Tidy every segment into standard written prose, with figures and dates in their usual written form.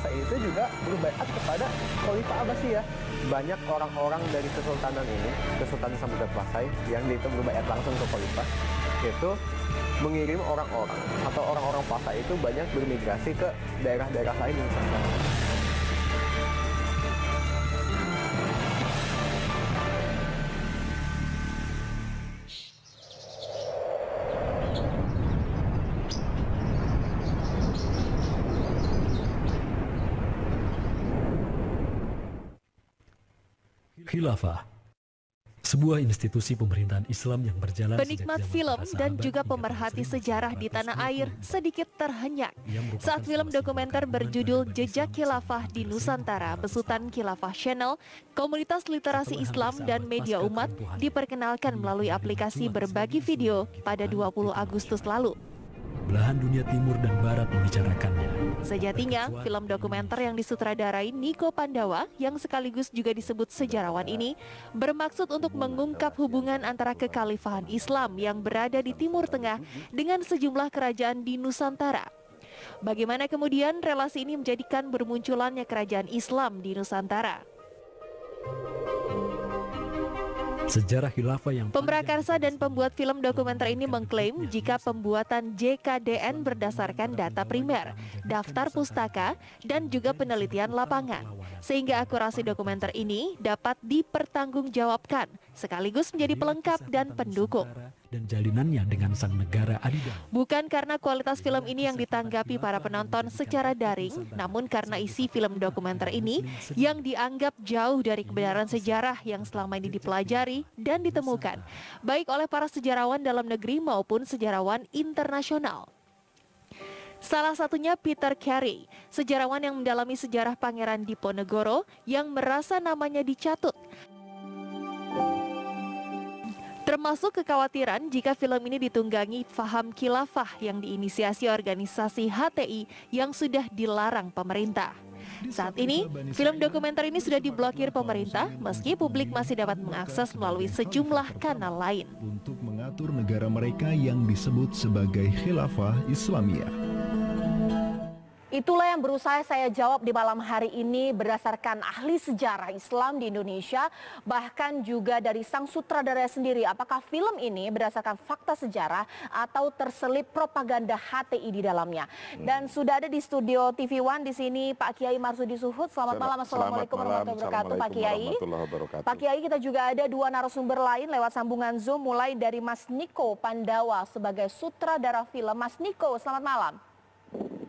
berkuasa itu juga berbaiat kepada Khalifah Abbasiyah. Banyak orang-orang dari Kesultanan ini, Kesultanan Samudra Pasai, yang itu berbaiat langsung ke Khalifah, itu mengirim orang-orang atau orang-orang Pasai itu banyak bermigrasi ke daerah-daerah lain di Nusantara. Khilafah, sebuah institusi pemerintahan Islam yang berjalan Penikmat film dan juga pemerhati sejarah di tanah air sedikit terhenyak saat film dokumenter berjudul Jejak Khilafah di Nusantara besutan Khilafah Channel, komunitas literasi Islam dan media umat diperkenalkan melalui aplikasi berbagi video pada 20 Agustus lalu. Belahan dunia timur dan barat membicarakannya. Sejatinya, film dokumenter yang disutradarai Niko Pandawa yang sekaligus juga disebut sejarawan ini bermaksud untuk mengungkap hubungan antara kekhalifahan Islam yang berada di Timur Tengah dengan sejumlah kerajaan di Nusantara. Bagaimana kemudian relasi ini menjadikan bermunculannya kerajaan Islam di Nusantara? Sejarah khilafah yang Pemrakarsa dan pembuat film dokumenter ini mengklaim jika pembuatan JKDN berdasarkan data primer, daftar pustaka, dan juga penelitian lapangan. Sehingga akurasi dokumenter ini dapat dipertanggungjawabkan, sekaligus menjadi pelengkap dan pendukung. dan jalinannya dengan sang negara adidaya. Bukan karena kualitas film ini yang ditanggapi para penonton secara daring, namun karena isi film dokumenter ini yang dianggap jauh dari kebenaran sejarah yang selama ini dipelajari dan ditemukan, baik oleh para sejarawan dalam negeri maupun sejarawan internasional. Salah satunya Peter Carey, sejarawan yang mendalami sejarah Pangeran Diponegoro yang merasa namanya dicatut. Termasuk kekhawatiran jika film ini ditunggangi faham khilafah yang diinisiasi organisasi HTI yang sudah dilarang pemerintah. Saat ini, film dokumenter ini sudah diblokir pemerintah meski publik masih dapat mengakses melalui sejumlah kanal lain. Untuk mengatur negara mereka yang disebut sebagai khilafah Islamiyah. Itulah yang berusaha saya jawab di malam hari ini berdasarkan ahli sejarah Islam di Indonesia, bahkan juga dari sang sutradara sendiri. Apakah film ini berdasarkan fakta sejarah atau terselip propaganda HTI di dalamnya? Dan sudah ada di studio TV One di sini Pak Kiai Marsudi Suhud. Selamat malam, assalamualaikum warahmatullahi wabarakatuh, Pak Kiai. Pak Kiai, kita juga ada dua narasumber lain lewat sambungan Zoom, mulai dari Mas Niko Pandawa sebagai sutradara film. Mas Niko, selamat malam.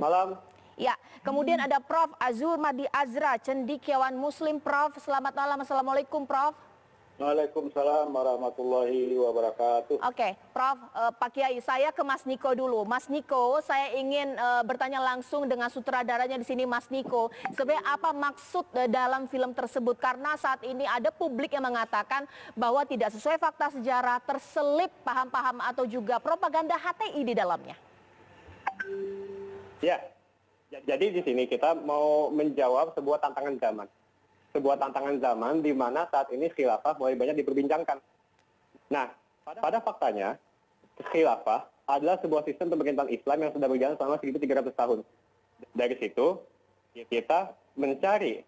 Malam. Ya, kemudian ada Prof. Azur Madi Azra, cendekiawan Muslim. Prof, selamat malam. Assalamualaikum, Prof. Waalaikumsalam warahmatullahi wabarakatuh. Oke, Prof, Pak Kiai, saya ke Mas Niko dulu. Mas Niko, saya ingin bertanya langsung dengan sutradaranya di sini, Mas Niko. Sebenarnya apa maksud dalam film tersebut? Karena saat ini ada publik yang mengatakan bahwa tidak sesuai fakta sejarah, terselip paham-paham atau juga propaganda HTI di dalamnya. Ya. Jadi di sini kita mau menjawab sebuah tantangan zaman. Sebuah tantangan zaman di mana saat ini khilafah mulai banyak diperbincangkan. Nah, pada faktanya, khilafah adalah sebuah sistem pemerintahan Islam yang sudah berjalan selama 1300 tahun. Dari situ, kita mencari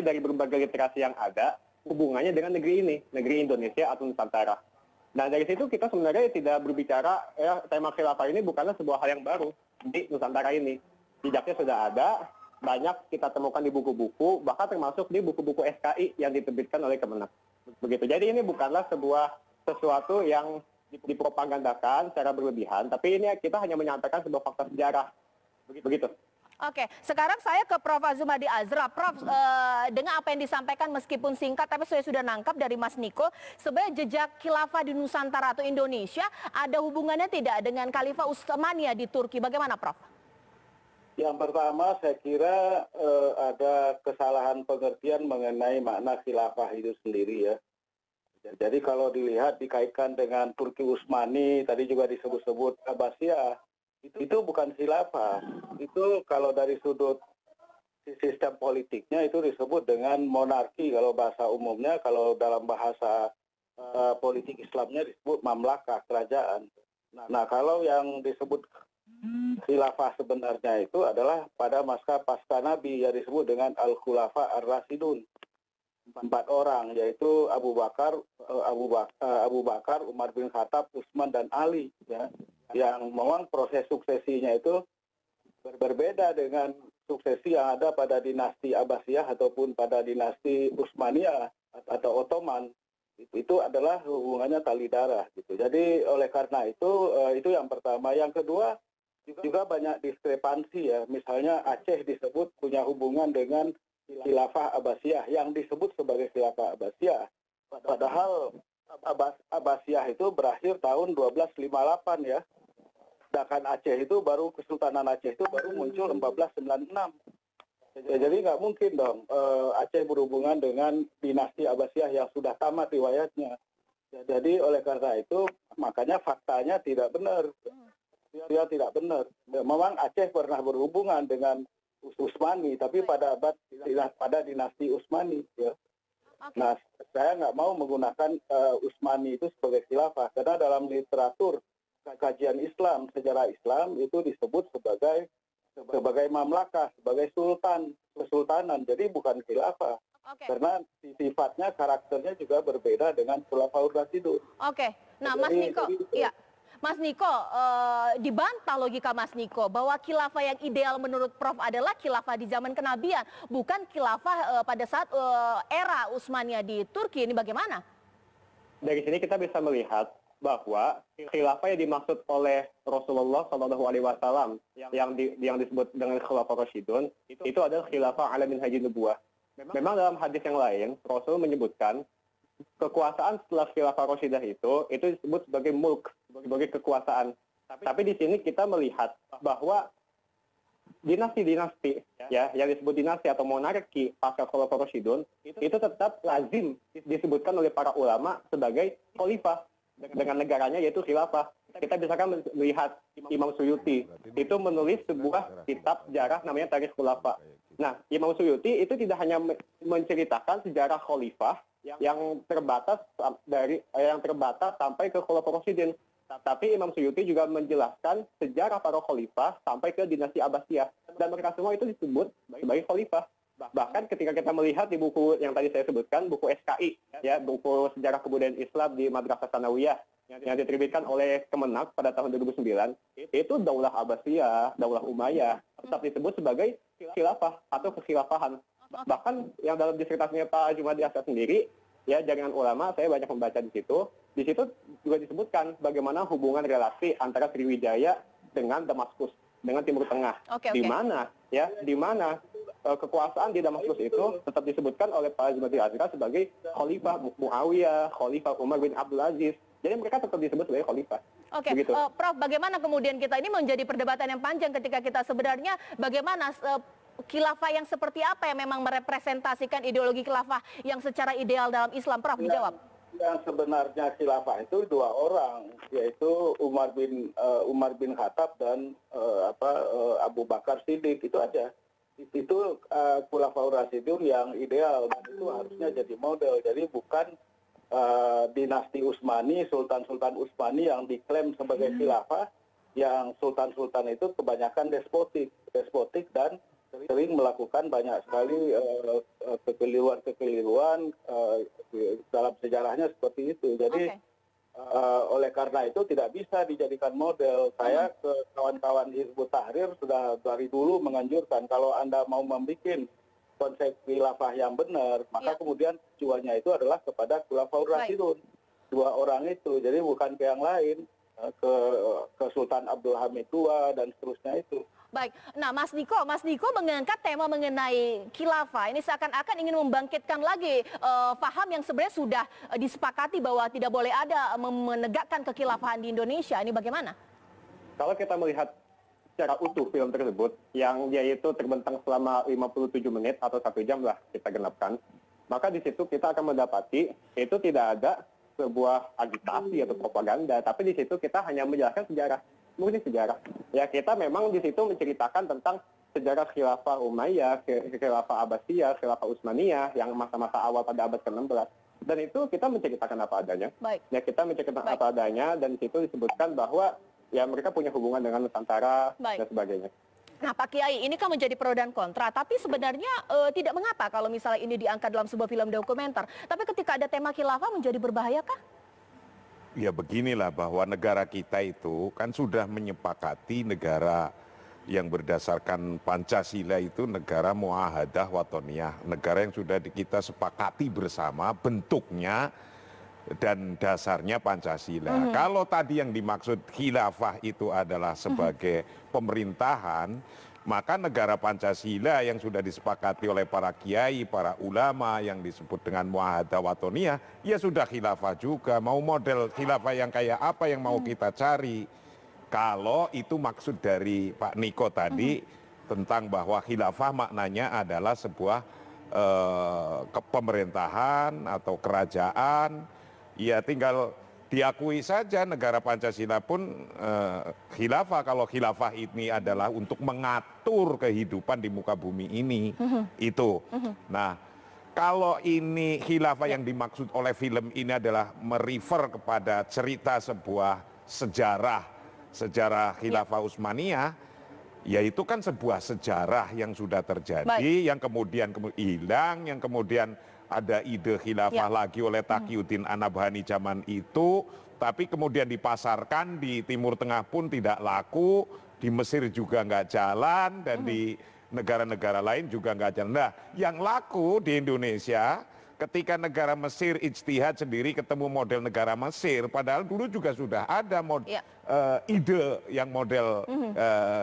dari berbagai literasi yang ada, hubungannya dengan negeri ini, negeri Indonesia atau Nusantara. Nah, dari situ kita sebenarnya tidak berbicara, tema khilafah ini bukanlah sebuah hal yang baru di Nusantara ini. Jejaknya sudah ada, banyak kita temukan di buku-buku, bahkan termasuk di buku-buku SKI yang diterbitkan oleh Kemenak. Begitu. Jadi ini bukanlah sesuatu yang dipropagandakan secara berlebihan, tapi ini kita hanya menyampaikan sebuah fakta sejarah. Begitu. Oke, sekarang saya ke Prof. Azur Madi Azra. Prof, dengan apa yang disampaikan meskipun singkat, tapi saya sudah nangkap dari Mas Niko, sebenarnya jejak khilafah di Nusantara atau Indonesia ada hubungannya tidak dengan Khalifah Utsmaniyah di Turki? Bagaimana, Prof? Yang pertama, saya kira ada kesalahan pengertian mengenai makna khilafah itu sendiri ya. Jadi kalau dilihat dikaitkan dengan Turki Utsmani, tadi juga disebut-sebut Abbasiyah, itu bukan khilafah. Itu kalau dari sudut sistem politiknya itu disebut dengan monarki kalau bahasa umumnya, kalau dalam bahasa politik Islamnya disebut mamlakah, kerajaan. Nah, kalau yang disebut khilafah sebenarnya itu adalah pada masa pasca Nabi yang disebut dengan Al-Khulafa Ar-Rasyidun. 4 orang, yaitu Abu Bakar, Umar bin Khattab, Utsman dan Ali, ya, yang memang proses suksesinya itu berbeda dengan suksesi yang ada pada dinasti Abbasiyah ataupun pada dinasti Utsmaniyah atau Ottoman. Itu adalah hubungannya tali darah gitu. Jadi oleh karena itu yang pertama. Yang kedua juga banyak diskrepansi ya. Misalnya Aceh disebut punya hubungan dengan Khilafah Abbasiyah yang disebut sebagai Khilafah Abbasiyah. Padahal Abbasiyah itu berakhir tahun 1258 ya. Sedangkan Aceh itu baru Kesultanan Aceh itu baru muncul 1496. Jadi nggak mungkin dong Aceh berhubungan dengan dinasti Abbasiyah yang sudah tamat riwayatnya. Jadi oleh karena itu makanya faktanya tidak benar. Dia tidak benar. Memang Aceh pernah berhubungan dengan Utsmani, tapi pada dinasti Utsmani. Ya. Nah, saya nggak mau menggunakan Utsmani itu sebagai khilafah karena dalam literatur kajian Islam, sejarah Islam itu disebut sebagai mamlakah, sebagai kesultanan. Jadi bukan khilafah. Karena sifatnya, karakternya juga berbeda dengan Khulafaur Rasyidun. Nah Mas Niko, ya. Mas Niko, dibantah logika Mas Niko bahwa khilafah yang ideal menurut Prof adalah khilafah di zaman kenabian, bukan khilafah pada saat era Utsmaniyah di Turki. Ini bagaimana? Dari sini kita bisa melihat bahwa khilafah yang dimaksud oleh Rasulullah SAW yang disebut dengan Khulafaur Rasyidun itu adalah khilafah ala minhajin nubuwah. Memang dalam hadis yang lain Rasul menyebutkan kekuasaan setelah khilafah Rasyidah itu disebut sebagai mulk, sebagai kekuasaan. Tapi di sini kita melihat bahwa dinasti-dinasti ya yang disebut dinasti atau monarki pasca Khulafaur Rasyidun itu tetap lazim disebutkan oleh para ulama sebagai khalifah dengan negaranya yaitu khilafah. Kita bisa kan melihat Imam Suyuti itu menulis sebuah kitab sejarah namanya Tarikh Khulafa. Nah, Imam Suyuti itu tidak hanya menceritakan sejarah khalifah yang terbatas sampai ke Khulafaur Rasyidin, tapi Imam Suyuti juga menjelaskan sejarah para khalifah sampai ke dinasti Abbasiyah, dan mereka semua itu disebut sebagai khalifah. Bahkan ketika kita melihat di buku yang tadi saya sebutkan, buku SKI, ya, buku Sejarah Kebudayaan Islam di Madrasah Tsanawiyah yang diterbitkan oleh Kemenak pada tahun 2009, itu Daulah Abbasiyah, Daulah Umayyah tetap disebut sebagai khilafah atau kekhilafahan. Bahkan yang dalam disertasinya Pak Jumadi Asyad sendiri, ya, jaringan ulama, saya banyak membaca di situ juga disebutkan bagaimana hubungan relasi antara Sriwijaya dengan Damaskus, dengan Timur Tengah. Di mana kekuasaan di Damaskus itu tetap disebutkan oleh Pak Jumadi Asyad sebagai Khalifah Muawiyah, Khalifah Umar bin Abdul Aziz. Jadi mereka tetap disebut sebagai khalifah. Prof, bagaimana kemudian kita ini menjadi perdebatan yang panjang ketika kita sebenarnya bagaimana khilafah yang seperti apa yang memang merepresentasikan ideologi khilafah yang secara ideal dalam Islam? Prof, dijawab. Yang sebenarnya khilafah itu 2 orang, yaitu Umar bin Khattab dan Abu Bakar Siddiq, itu aja. Itu Khulafaur Rasyidun yang ideal dan itu harusnya jadi model. Jadi bukan dinasti Utsmani, Sultan-Sultan Utsmani yang diklaim sebagai khilafah, yang sultan-sultan itu kebanyakan despotik dan sering melakukan banyak sekali kekeliruan dalam sejarahnya seperti itu. Jadi oleh karena itu tidak bisa dijadikan model. Saya ke kawan-kawan Hizbut Tahrir sudah dari dulu menganjurkan kalau Anda mau membuat konsep khilafah yang benar, maka kemudian tujuannya itu adalah kepada Khulafaur Rasyidun, 2 orang itu. Jadi bukan ke yang lain, ke Sultan Abdul Hamid II dan seterusnya itu. Baik, nah Mas Niko mengangkat tema mengenai khilafah ini seakan-akan ingin membangkitkan lagi paham yang sebenarnya sudah disepakati bahwa tidak boleh ada menegakkan kekhilafahan di Indonesia. Ini bagaimana? Kalau kita melihat secara utuh film tersebut, yang dia itu terbentang selama 57 menit atau 1 jam lah kita genapkan, maka di situ kita akan mendapati itu tidak ada sebuah agitasi atau propaganda, tapi di situ kita hanya menjelaskan sejarah, murni sejarah. Ya, kita memang di situ menceritakan tentang sejarah khilafah Umayyah, khilafah Abbasiyah, khilafah Utsmaniyah yang masa-masa awal pada abad ke-16. Dan itu kita menceritakan apa adanya. Baik. Ya, kita menceritakan apa adanya, dan di situ disebutkan bahwa ya mereka punya hubungan dengan Nusantara Baik. dan sebagainya. Nah Pak Kiai, ini kan menjadi pro dan kontra, tapi sebenarnya tidak mengapa kalau misalnya ini diangkat dalam sebuah film dokumenter. Tapi ketika ada tema khilafah menjadi berbahayakah? Ya beginilah, bahwa negara kita itu kan sudah menyepakati negara yang berdasarkan Pancasila itu negara muahadah watoniyah, negara yang sudah kita sepakati bersama bentuknya dan dasarnya Pancasila. Kalau tadi yang dimaksud khilafah itu adalah sebagai pemerintahan, maka negara Pancasila yang sudah disepakati oleh para kiai, para ulama yang disebut dengan muahadah watoniyah, ya sudah khilafah juga. Mau model khilafah yang kayak apa yang mau kita cari? Kalau itu maksud dari Pak Niko tadi tentang bahwa khilafah maknanya adalah sebuah pemerintahan atau kerajaan, ya tinggal diakui saja negara Pancasila pun khilafah. Kalau khilafah ini adalah untuk mengatur kehidupan di muka bumi ini, itu. Nah, kalau ini khilafah yang dimaksud oleh film ini adalah merefer kepada cerita sebuah sejarah khilafah Utsmaniyah, ya itu kan sebuah sejarah yang sudah terjadi, yang kemudian hilang, yang kemudian ada ide khilafah lagi oleh Taqiyuddin An-Nabhani zaman itu, tapi kemudian dipasarkan di Timur Tengah pun tidak laku, di Mesir juga nggak jalan, dan di negara-negara lain juga nggak jalan. Nah, yang laku di Indonesia ketika negara Mesir ijtihad sendiri ketemu model negara Mesir, padahal dulu juga sudah ada ide yang model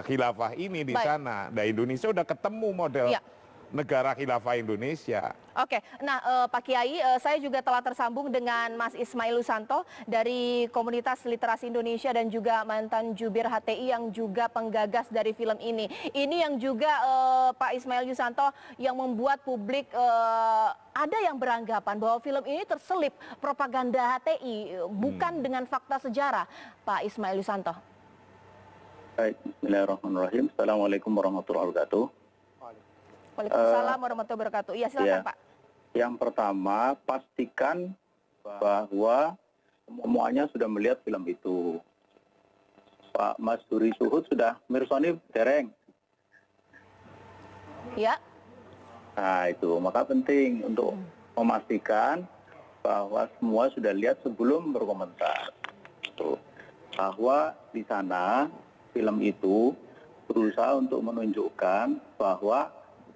khilafah ini di sana. Nah, Indonesia udah ketemu model negara khilafah Indonesia. Oke, nah Pak Kiai, saya juga telah tersambung dengan Mas Ismail Yusanto dari Komunitas Literasi Indonesia dan juga mantan jubir HTI yang juga penggagas dari film ini. Ini yang juga Pak Ismail Yusanto yang membuat publik ada yang beranggapan bahwa film ini terselip propaganda HTI, bukan dengan fakta sejarah. Pak Ismail Yusanto. Baik, bismillahirrahmanirrahim. Assalamualaikum warahmatullahi wabarakatuh. Waalaikumsalam warahmatullahi wabarakatuh. Iya, silakan Pak. Yang pertama, pastikan bahwa semuanya sudah melihat film itu. Pak Mas Duri Suhud sudah mirsoni dereng. Ya. Nah itu, maka penting untuk memastikan bahwa semua sudah lihat sebelum berkomentar. Bahwa di sana film itu berusaha untuk menunjukkan bahwa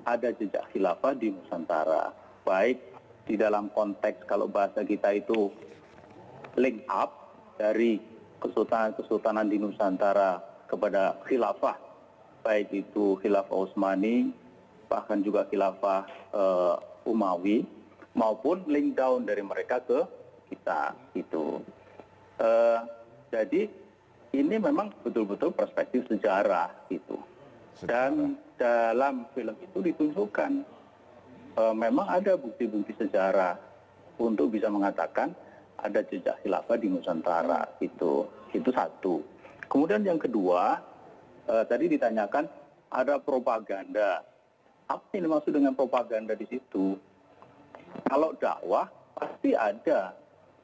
ada jejak khilafah di Nusantara, baik di dalam konteks kalau bahasa kita itu link up dari kesultanan di Nusantara kepada khilafah, baik itu khilafah Utsmani, bahkan juga khilafah Umawi, maupun link down dari mereka ke kita itu. Jadi ini memang betul-betul perspektif sejarah gitu. Dan dalam film itu ditunjukkan memang ada bukti-bukti sejarah untuk bisa mengatakan ada jejak khilafah di Nusantara itu satu. Kemudian yang kedua, tadi ditanyakan ada propaganda. Apa yang dimaksud dengan propaganda di situ? Kalau dakwah pasti ada,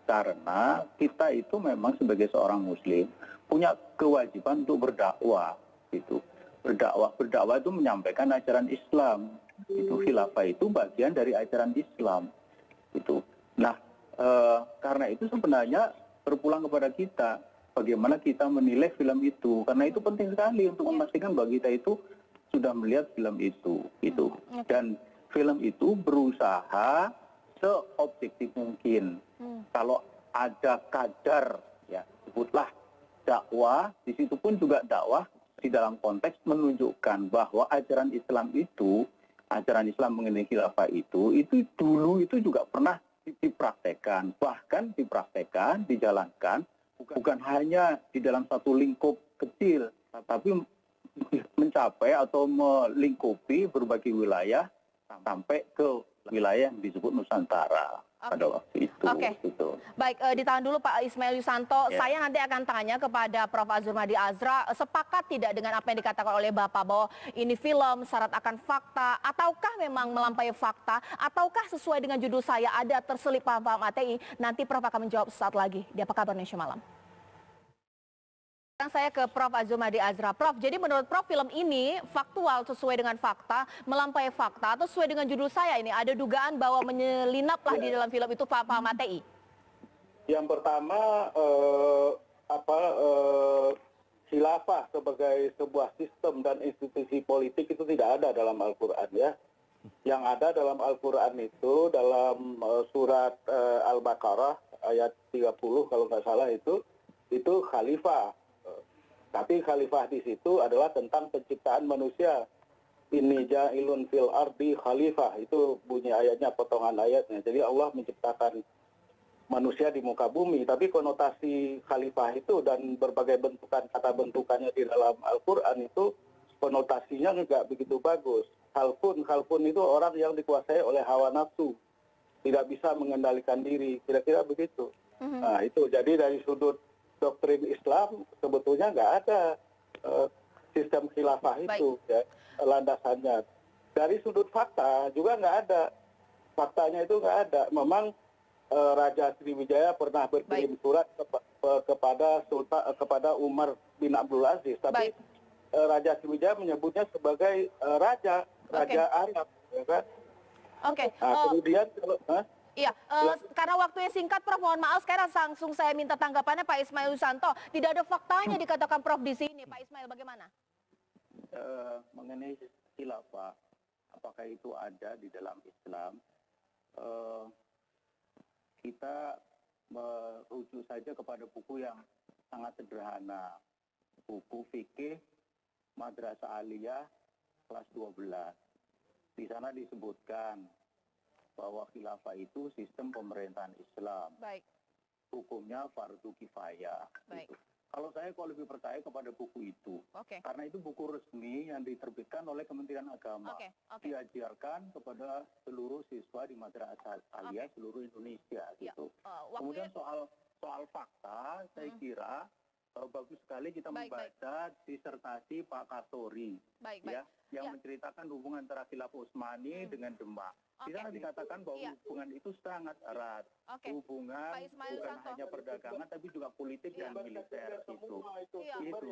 karena kita itu memang sebagai seorang Muslim punya kewajiban untuk berdakwah gitu. Berdakwah itu menyampaikan ajaran Islam. Itu khilafah itu bagian dari ajaran Islam. Itu. Nah, karena itu sebenarnya berpulang kepada kita bagaimana kita menilai film itu. Karena itu penting sekali untuk memastikan bahwa kita itu sudah melihat film itu. Gitu. Dan film itu berusaha seobjektif mungkin. Kalau ada kadar, ya sebutlah dakwah, di situ pun juga dakwah di dalam konteks menunjukkan bahwa ajaran Islam mengenai khilafah itu dulu itu juga pernah dipraktekkan, bahkan dipraktekkan, dijalankan, bukan hanya di dalam satu lingkup kecil, tapi mencapai atau melingkupi berbagai wilayah sampai ke wilayah yang disebut Nusantara. Pada waktu itu. Gitu. Baik, ditahan dulu Pak Ismail Yusanto. Saya nanti akan tanya kepada Prof. Azurmadi Azra, sepakat tidak dengan apa yang dikatakan oleh Bapak bahwa ini film syarat akan fakta, ataukah memang melampaui fakta, ataukah sesuai dengan judul saya ada terselip paham-paham HTI? Nanti Prof akan menjawab sesaat lagi. Di Apa Kabar Indonesia Malam. Sekarang saya ke Prof. Azumadi Azra. Prof, jadi menurut Prof film ini faktual sesuai dengan fakta, melampaui fakta, atau sesuai dengan judul saya ini ada dugaan bahwa menyelinaplah di dalam film itu paham HTI? Yang pertama, khilafah sebagai sebuah sistem dan institusi politik itu tidak ada dalam Al-Quran ya. Yang ada dalam Al-Quran itu dalam surat Al-Baqarah ayat 30 kalau nggak salah itu khalifah. Tapi khalifah di situ adalah tentang penciptaan manusia. Inni ja'ilun fil ardi khalifah. Itu bunyi ayatnya, potongan ayatnya. Jadi Allah menciptakan manusia di muka bumi. Tapi konotasi khalifah itu dan berbagai bentukan, kata bentukannya di dalam Al-Quran itu konotasinya nggak begitu bagus. Khalfun itu orang yang dikuasai oleh hawa nafsu. Tidak bisa mengendalikan diri. Kira-kira begitu. Nah itu jadi dari sudut doktrin Islam sebetulnya nggak ada sistem khilafah itu ya, landasannya. Dari sudut fakta juga nggak ada, faktanya itu nggak ada. Memang Raja Sriwijaya pernah berkirim surat kepada Umar bin Abdul Aziz, tapi Raja Sriwijaya menyebutnya sebagai raja Arab, ya kan? Kemudian Iya, karena waktunya singkat, Prof, mohon maaf sekarang langsung saya minta tanggapannya Pak Ismail Yusanto. Tidak ada faktanya dikatakan Prof di sini. Pak Ismail, bagaimana? Mengenai khilafah, apakah itu ada di dalam Islam? Kita merujuk saja kepada buku yang sangat sederhana. Buku fikih Madrasah Aliyah kelas 12. Di sana disebutkan bahwa khilafah itu sistem pemerintahan Islam. Baik. Hukumnya fardu kifayah. Baik. Gitu. Kalau saya kok lebih percaya kepada buku itu. Karena itu buku resmi yang diterbitkan oleh Kementerian Agama. Diajarkan kepada seluruh siswa di Madrasah Aliyah seluruh Indonesia. Gitu. Kemudian soal fakta, saya kira bagus sekali kita membaca disertasi Pak Katori. Yang menceritakan hubungan antara Khilafah Utsmani dengan Demak. Di sana dikatakan bahwa hubungan itu sangat erat. Hubungan bukan hanya perdagangan tapi juga politik dan militer itu.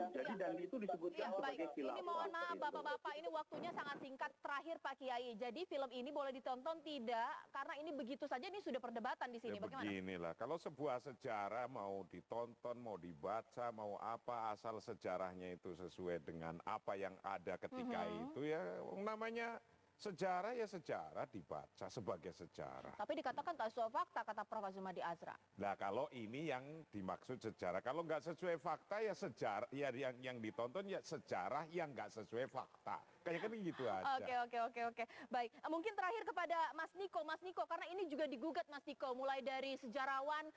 Jadi dan itu disebutkan sebagai khilafah. Ini mohon maaf Bapak-bapak, ini waktunya sangat singkat. Terakhir Pak Kiai. Jadi film ini boleh ditonton tidak? Karena ini begitu saja ini sudah perdebatan di sini. Bagaimana? Beginilah, kalau sebuah sejarah mau ditonton, mau dibaca, mau apa, asal sejarahnya itu sesuai dengan apa yang ada ketika itu ya namanya sejarah ya sejarah dibaca sebagai sejarah. Tapi dikatakan tak sesuai fakta kata Prof. Azumadi Azra. Nah kalau ini yang dimaksud sejarah, kalau nggak sesuai fakta ya sejarah, ya yang ditonton ya sejarah yang nggak sesuai fakta. Kayak kan gitu aja. Oke. Baik, mungkin terakhir kepada Mas Niko, karena ini juga digugat Mas Niko, mulai dari sejarawan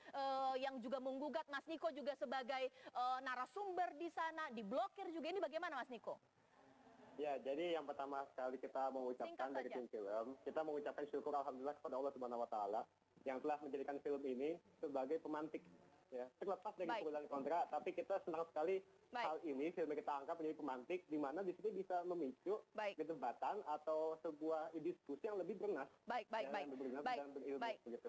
yang juga menggugat, Mas Niko juga sebagai narasumber di sana, diblokir juga, ini bagaimana Mas Niko? Ya, jadi yang pertama sekali kita mengucapkan dari tim film, kita mengucapkan syukur alhamdulillah kepada Allah Subhanahu wa taala yang telah menjadikan film ini sebagai pemantik ya. Terlepas dari pro dan kontra, tapi kita senang sekali hal ini film yang kita angkat menjadi pemantik di mana di sini bisa memicu perdebatan atau sebuah diskusi yang lebih bernas. Baik.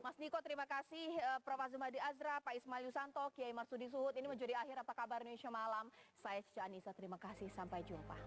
Mas Niko, terima kasih. Prof. Azumadi Azra, Pak Ismail Yusanto, Kiai Marsudi Suhud. Ini menjadi akhir Apa Kabar Indonesia Malam. Saya Cica Anissa, terima kasih. Sampai jumpa.